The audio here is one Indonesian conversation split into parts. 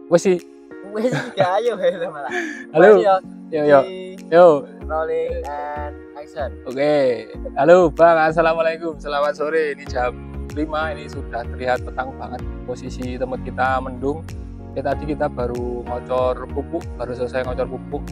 Wes sih. Wes gak ayo malah. Halo. Yo. Rolling and action. Oke. Halo Bang, assalamualaikum. Selamat sore. Ini jam 5. Ini sudah terlihat petang banget. Posisi tempat kita mendung. Tadi kita baru ngocor pupuk, baru selesai ngocor pupuk.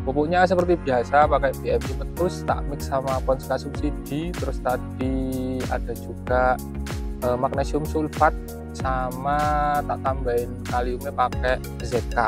Pupuknya seperti biasa pakai BMI Petus, tak mix sama Ponska subsidi. Terus tadi ada juga magnesium sulfat, sama tak tambahin kaliumnya pakai ZK.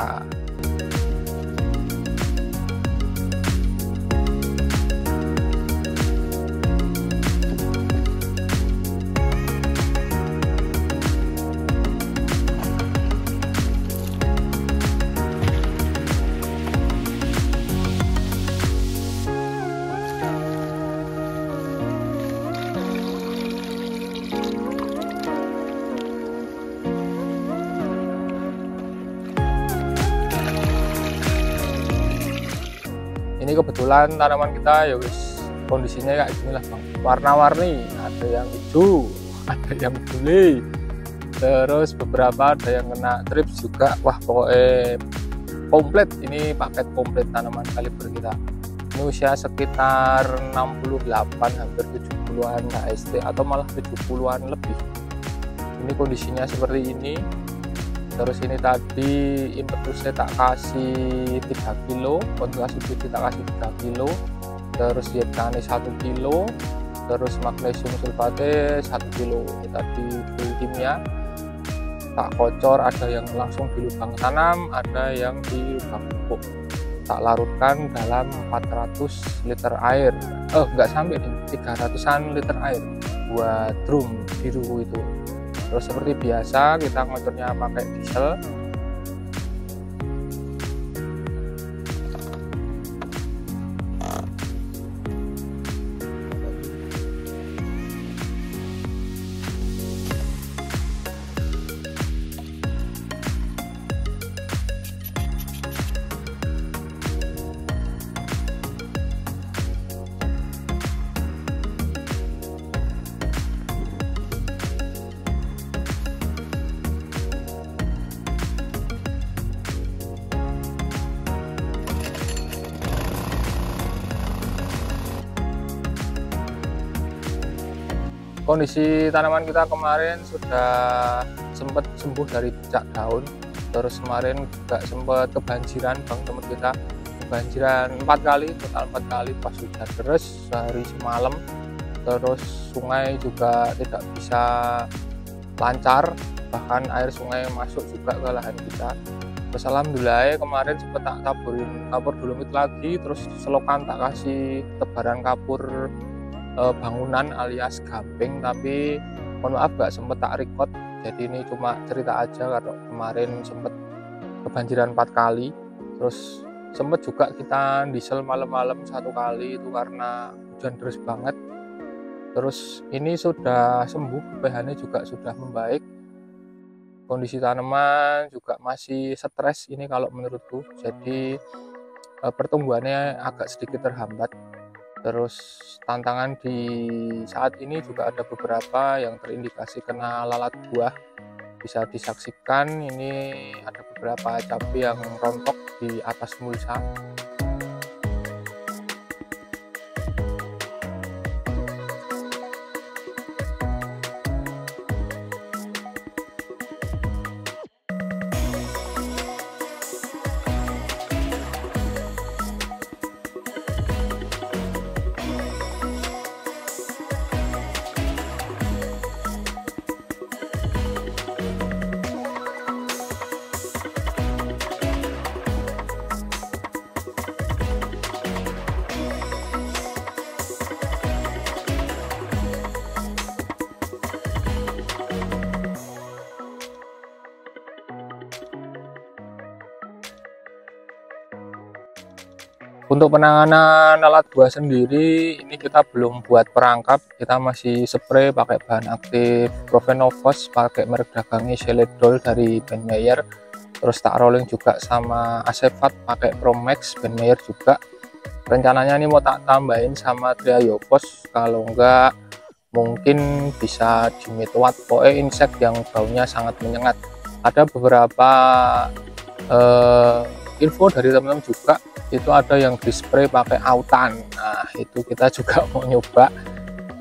Ini kebetulan tanaman kita ya wis kondisinya kayak gini lah Bang, warna-warni, ada yang hijau, ada yang bule, terus beberapa ada yang kena trips juga. Wah pokoknya komplit, ini paket komplit tanaman kaliber kita. Ini usia sekitar 68 hampir 70-an KST atau malah 70-an lebih. Ini kondisinya seperti ini. Terus ini tadi impetusnya tak kasih 3 kilo, Ponska subsidi tak kasih 3 kilo, terus ZK-nya 1 kilo, terus magnesium sulfatnya 1 kilo. Ini tadi full kimia tak kocor, ada yang langsung di lubang tanam, ada yang di lubang pupuk. Tak larutkan dalam 400 liter air, nggak sampai nih, 300-an liter air buat drum biru itu. Terus seperti biasa kita ngocornya pakai diesel. Kondisi tanaman kita kemarin sudah sempat sembuh dari pucak daun. Terus kemarin juga sempat kebanjiran Bang, teman kita kebanjiran 4 kali, total 4 kali pas hujan deras sehari semalam. Terus sungai juga tidak bisa lancar, bahkan air sungai masuk juga ke lahan kita. Terus alhamdulillah kemarin sempat tak taburin kapur dolomit lagi, terus selokan tak kasih tebaran kapur bangunan alias gamping, tapi mohon maaf gak sempet tak record, jadi ini cuma cerita aja karena kemarin sempet kebanjiran 4 kali. Terus sempet juga kita diesel malam-malam 1 kali itu karena hujan deras banget. Terus ini sudah sembuh, pH-nya juga sudah membaik, kondisi tanaman juga masih stres ini kalau menurutku, jadi pertumbuhannya agak sedikit terhambat. Terus tantangan di saat ini juga ada beberapa yang terindikasi kena lalat buah, bisa disaksikan ini ada beberapa cabai yang rontok di atas mulsa. Untuk penanganan lalat buah sendiri, ini kita belum buat perangkap, kita masih spray pakai bahan aktif Provenovos, pakai merek dagangnya Seledol dari Ben Meyer. Terus tak rolling juga sama Asefat pakai Promax Ben Meyer juga. Rencananya ini mau tak tambahin sama Triayopos, kalau enggak mungkin bisa dimitwat, pokoknya insek yang baunya sangat menyengat. ada beberapa info dari teman-teman juga, itu ada yang di spray pakai autan. Nah itu kita juga mau nyoba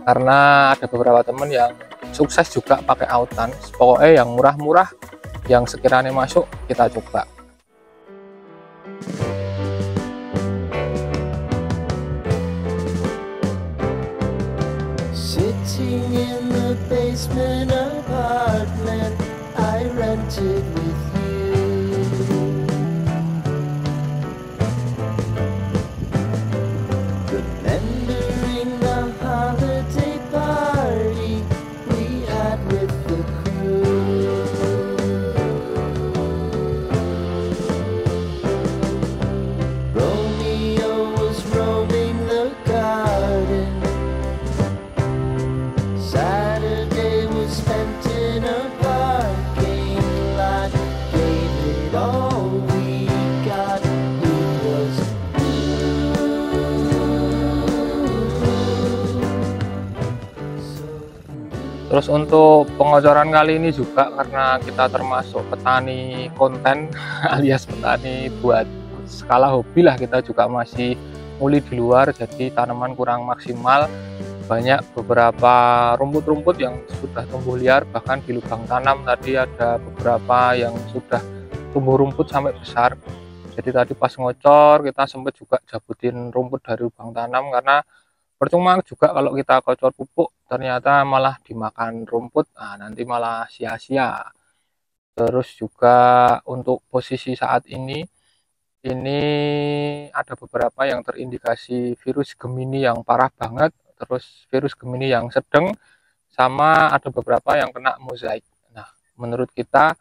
karena ada beberapa teman yang sukses juga pakai autan. Pokoknya yang murah-murah yang sekiranya masuk kita coba. Sitting in the basement apartment I rented with you, remembering the holiday party we had with the crew. Romeo was roaming the garden, Saturday was spent in a parking lot, gave it all we got, it was Terus untuk pengocoran kali ini juga karena kita termasuk petani konten alias petani buat skala hobi lah, kita juga masih muli di luar, jadi tanaman kurang maksimal. Banyak beberapa rumput-rumput yang sudah tumbuh liar, bahkan di lubang tanam tadi ada beberapa yang sudah tumbuh rumput sampai besar. Jadi tadi pas ngocor kita sempat juga jabutin rumput dari lubang tanam, karena percuma juga kalau kita kocor pupuk ternyata malah dimakan rumput, nah nanti malah sia-sia. Terus juga untuk posisi saat ini ada beberapa yang terindikasi virus Gemini yang parah banget, terus virus Gemini yang sedang, sama ada beberapa yang kena mozaik. Nah menurut kita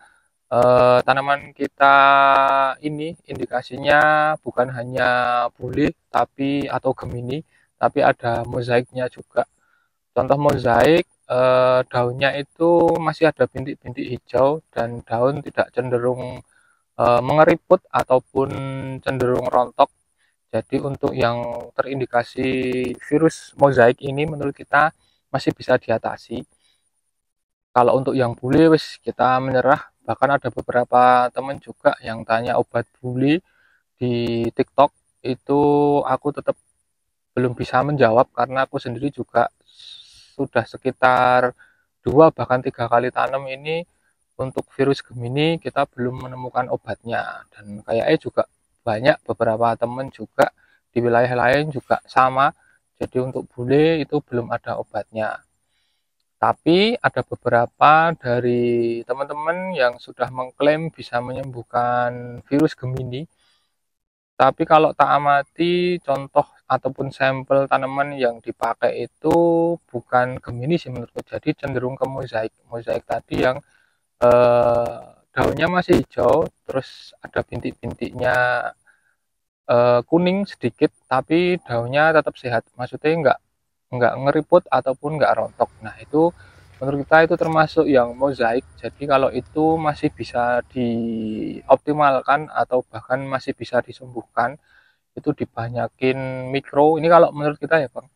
tanaman kita ini indikasinya bukan hanya bule tapi atau Gemini, tapi ada mozaiknya juga. Contoh mozaik, daunnya itu masih ada bintik-bintik hijau dan daun tidak cenderung mengeriput ataupun cenderung rontok. Jadi untuk yang terindikasi virus mozaik ini menurut kita masih bisa diatasi. Kalau untuk yang bule wis kita menyerah. Bahkan ada beberapa teman juga yang tanya obat bule di TikTok, itu aku tetap belum bisa menjawab karena aku sendiri juga sudah sekitar 2 bahkan 3 kali tanam ini. Untuk virus Gemini kita belum menemukan obatnya, dan kayaknya juga banyak beberapa teman juga di wilayah lain juga sama. Jadi untuk bule itu belum ada obatnya, tapi ada beberapa dari teman-teman yang sudah mengklaim bisa menyembuhkan virus Gemini. Tapi kalau tak amati contoh ataupun sampel tanaman yang dipakai itu bukan Gemini sih menurutku, jadi cenderung ke mozaik. Mozaik tadi yang daunnya masih hijau, terus ada bintik-bintiknya kuning sedikit, tapi daunnya tetap sehat. Maksudnya nggak ngeriput ataupun nggak rontok. Nah itu menurut kita itu termasuk yang mozaik. Jadi kalau itu masih bisa dioptimalkan atau bahkan masih bisa disembuhkan, itu dibanyakin mikro. Ini kalau menurut kita ya Bang,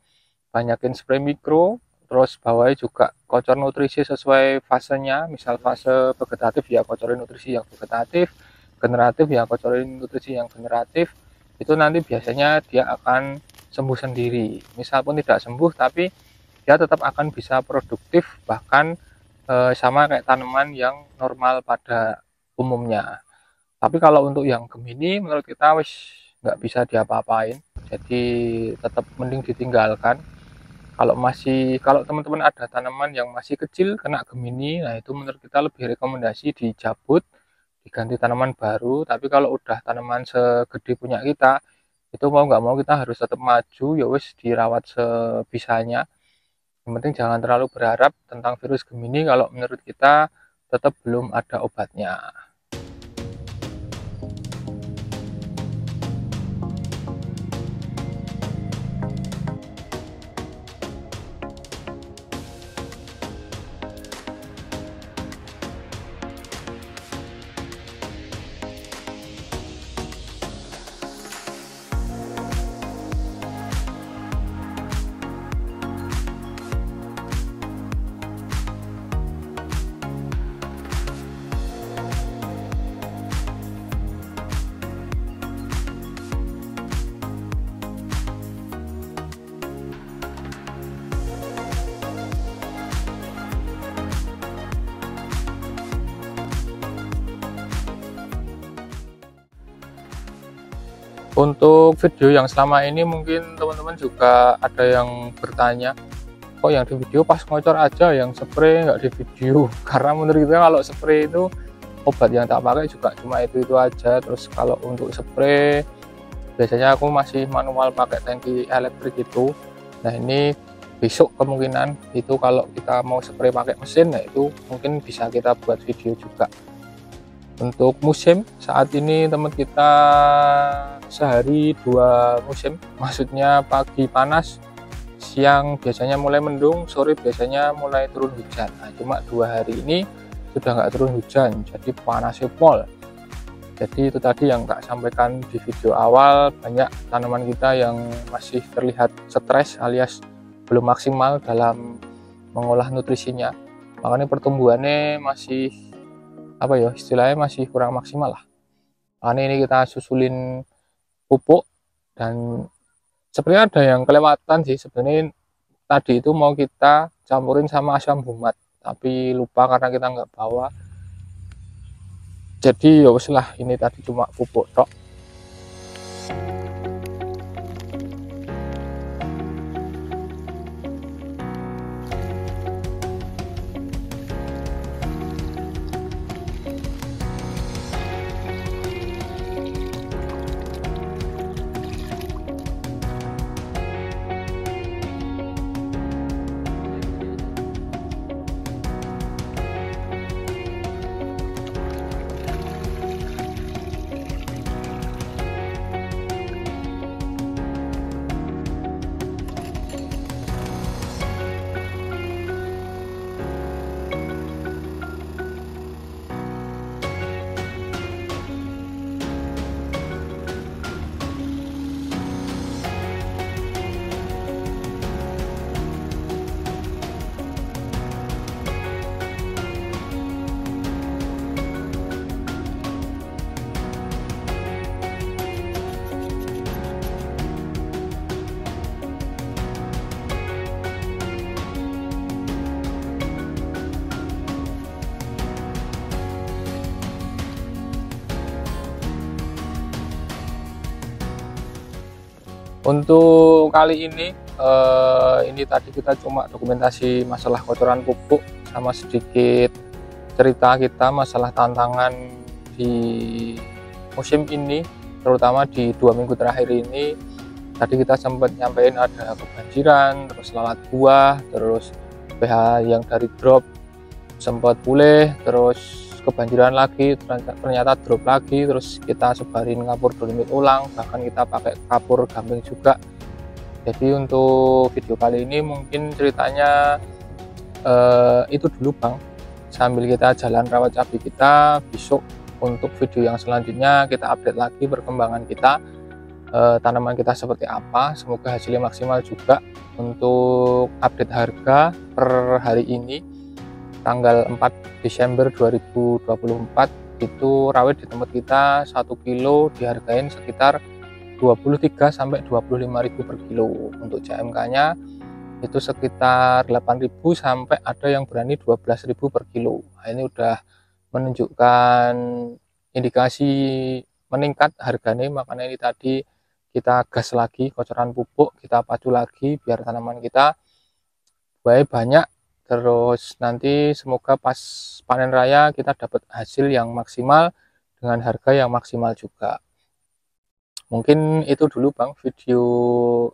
banyakin spray mikro, terus bawahi juga kocor nutrisi sesuai fasenya. Misal fase vegetatif ya kocorin nutrisi yang vegetatif, generatif ya kocorin nutrisi yang generatif. Itu nanti biasanya dia akan sembuh sendiri. Misal pun tidak sembuh tapi dia tetap akan bisa produktif, bahkan sama kayak tanaman yang normal pada umumnya. Tapi kalau untuk yang Gemini menurut kita wis nggak bisa diapa-apain, jadi tetap mending ditinggalkan. Kalau teman-teman ada tanaman yang masih kecil kena Gemini, nah itu menurut kita lebih rekomendasi dicabut, diganti tanaman baru. Tapi kalau udah tanaman segede punya kita, itu mau nggak mau kita harus tetap maju, ya wis dirawat sebisanya. Yang penting jangan terlalu berharap tentang virus Gemini kalau menurut kita tetap belum ada obatnya. Untuk video yang selama ini mungkin teman-teman juga ada yang bertanya, kok yang di video pas ngocor aja, yang spray nggak di video. Karena menurut kita kalau spray itu obat yang tak pakai juga cuma itu aja. Terus kalau untuk spray biasanya aku masih manual pakai tangki elektrik itu. Nah ini besok kemungkinan itu kalau kita mau spray pakai mesin, nah itu mungkin bisa kita buat video juga. Untuk musim saat ini teman kita sehari 2 musim, maksudnya pagi panas, siang biasanya mulai mendung, sore biasanya mulai turun hujan. Nah, cuma 2 hari ini sudah nggak turun hujan, jadi panasnya pol. Jadi itu tadi yang tak sampaikan di video awal, banyak tanaman kita yang masih terlihat stres alias belum maksimal dalam mengolah nutrisinya, makanya pertumbuhannya masih istilahnya masih kurang maksimal lah. Makanya ini kita susulin pupuk, dan sebenarnya ada yang kelewatan sih. Sebenarnya tadi itu mau kita campurin sama asam humat, tapi lupa karena kita nggak bawa. Jadi ya wes lah, ini tadi cuma pupuk tok. Untuk kali ini tadi kita cuma dokumentasi masalah kotoran pupuk sama sedikit cerita kita masalah tantangan di musim ini, terutama di 2 minggu terakhir ini. Tadi kita sempat nyampein ada kebanjiran, terus lalat buah, terus pH yang dari drop sempat pulih, terus kebanjiran lagi, ternyata drop lagi, terus kita sebarin kapur dolomit ulang, bahkan kita pakai kapur gamping juga. Jadi untuk video kali ini mungkin ceritanya itu dulu Bang, sambil kita jalan rawat cabai kita. Besok untuk video yang selanjutnya kita update lagi perkembangan kita, tanaman kita seperti apa, semoga hasilnya maksimal juga. Untuk update harga per hari ini tanggal 4 Desember 2024 itu rawit di tempat kita 1 kilo dihargain sekitar 23 sampai 25.000 per kilo. Untuk CMK nya itu sekitar 8.000 sampai ada yang berani 12.000 per kilo. Nah, ini udah menunjukkan indikasi meningkat harganya, makanya ini tadi kita gas lagi kocoran pupuk, kita pacu lagi biar tanaman kita buahnya banyak. Terus nanti semoga pas panen raya kita dapat hasil yang maksimal dengan harga yang maksimal juga. Mungkin itu dulu Bang video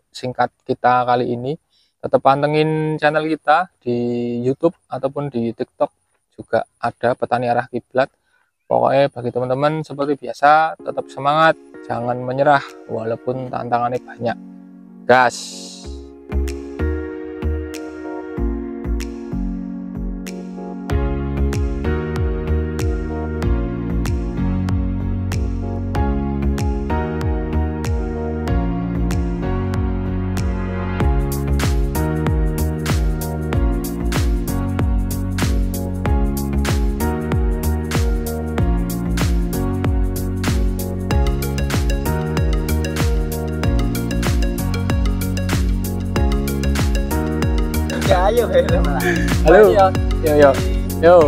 singkat kita kali ini. Tetap pantengin channel kita di YouTube ataupun di TikTok, juga ada Petani Arah Kiblat. Pokoknya bagi teman-teman seperti biasa, tetap semangat, jangan menyerah walaupun tantangannya banyak. Gas! Ayo, Halo, yo.